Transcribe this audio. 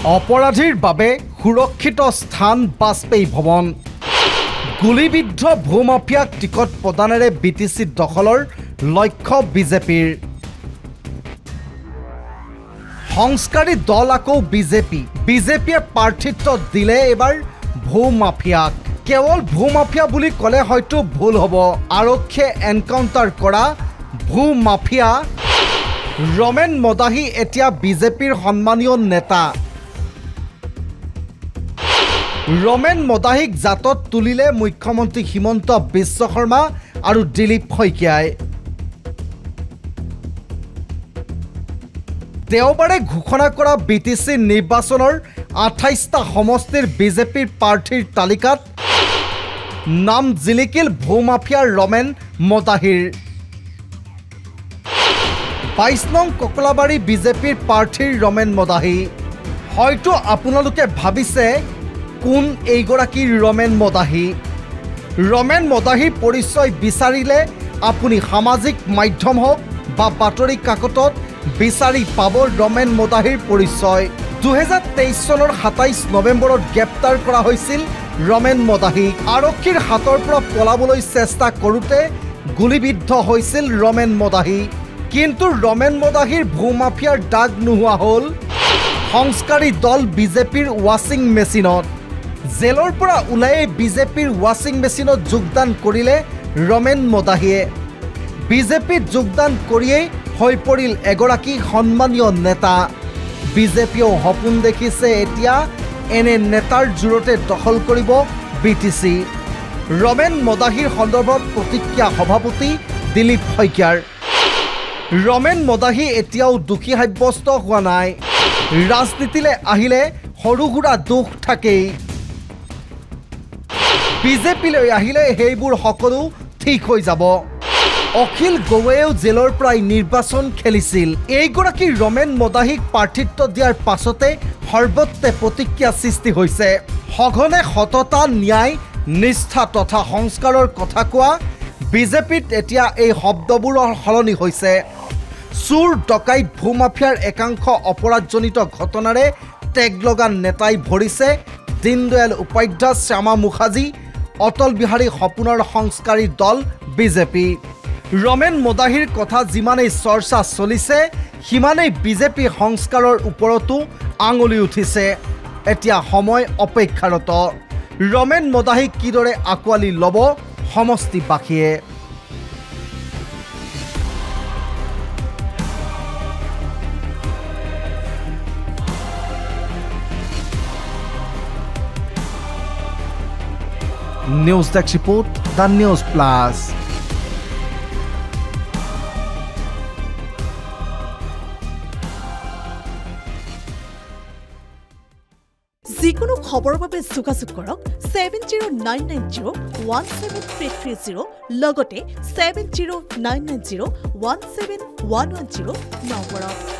অপৰাধীৰ বাবে সুৰক্ষিত স্থান বাজপেয়ী ভৱন গুলিবিদ্ধ ভূমাফিয়াক টিকট প্ৰদানেৰে বিটিচি দখলৰ লক্ষ্য বিজেপিৰ সংস্কাৰী দল আকৌ বিজেপিয়ে প্ৰাৰ্থিত্ব দিলে এবাৰ ভূমাফিয়াক কেৱল ভূমাফিয়া বুলি ক'লে হয়তো ভুল হ'ব আৰক্ষীয়ে এনকাউণ্টাৰ কৰা ভূমাফিয়া ৰমেন মদাহী এতিয়া বিজেপিৰ সন্মানীয় নেতা ৰমেন মদাহীক জাতত তুলিলে মুখ্যমন্ত্ৰী হিমন্ত বিশ্ব শৰ্মা আৰু দিলীপ শইকীয়াই দেওবাৰে ঘোষণা কৰা বিটিচি নিৰ্বাচনৰ ২৮টা সমষ্টিৰ বিজেপিৰ প্ৰাৰ্থীৰ তালিকাত নাম জিলিকিল ভূমাফিয়াৰ ৰমেন মদাহীৰ ২২ নং ককলাবাৰী বিজেপিৰ প্ৰাৰ্থীৰ ৰমেন মদাহী হয়তো আপোনালোকে ভাবিছে কোন এইগৰাকী ৰমেন মদাহীৰ পৰিচয় বিচাৰিলে আপুনি সামাজিক মাধ্যম হওক বা বাতৰি কাকতত বিচাৰি পাব ৰমেন মদাহীৰ পৰিচয় ২০২৩ চনৰ ২৭ নৱেম্বৰত গ্ৰেপ্তাৰ কৰা হৈছিল ৰমেন মদাহীক আৰক্ষীৰ হাতৰ পৰা পলাবলৈ চেষ্টা কৰোঁতে গুলিবিদ্ধ হৈছিল ৰমেন মদাহী কিন্তু ৰমেন মদাহীৰ ভূমাফিয়াৰ দাগ নোহোৱা হ'ল সংস্কাৰী দল বিজেপিৰ ৱাশ্বিং মেচিনত জেলৰ পৰা ওলাই বিজেপিৰ ৱাশ্বিং মেচিনত যোগদান কৰিলে ৰমেন মদাহীয়ে বিজেপিত যোগদান কৰিয়েই হৈ পৰিল এগৰাকী সন্মানীয় নেতা বিজেপিয়েও সপোন দেখিছে এতিয়া এনে নেতাৰ জোৰতে দখল কৰিব বিটিচি ৰমেন মদাহীৰ সন্দৰ্ভত প্ৰতিক্ৰিয়া সভাপতি দিলীপ শইকীয়াৰ ৰমেন মদাহী এতিয়াও দোষী সাব্যস্ত হোৱা নাই ৰাজনীতিলৈ আহিলে সৰু সুৰা দুখ থাকেই বিজেপিলৈ আহিলে সেইবোৰ সকলো ঠিক হৈ যাব অখিল গগৈয়েও জেলৰ পৰাই নিৰ্বাচন খেলিছিল এইগৰাকী ৰমেন মদাহীক প্ৰাৰ্থিত্ব দিয়াৰ পাছতে সৰ্বত্ৰে প্ৰতিক্ৰিয়া সৃষ্টি হৈছে সঘনে সততা ন্যায় নিষ্ঠা তথা সংস্কাৰৰ কথা কোৱা বিজেপিত এতিয়া এই শব্দবোৰৰ সলনি হৈছে চুৰ ডকাইত ভূমাফিয়াৰ একাংশ অপৰাধজনিত ঘটনাৰে টেগ লগা নেতাই ভৰিছে দীনদয়াল উপাধ্যায় শ্যামা মুখাৰ্জী অটল বিহাৰী সপোনৰ সংস্কাৰী দল বিজেপি ৰমেন মদাহীৰ কথা যিমানেই চৰ্চা চলিছে সিমানেই বিজেপি সংস্কাৰৰ ওপৰতো আঙুলি উঠিছে এতিয়া সময় অপেক্ষাৰত ৰমেন মদাহীক কিদৰে আঁকোৱালি ল'ব সমষ্টিবাসীয়ে news desk report the news plus যিকোনো খবৰৰ বাবে যোগাযোগ কৰক 7099017330 লগতে 7099017110 নম্বৰত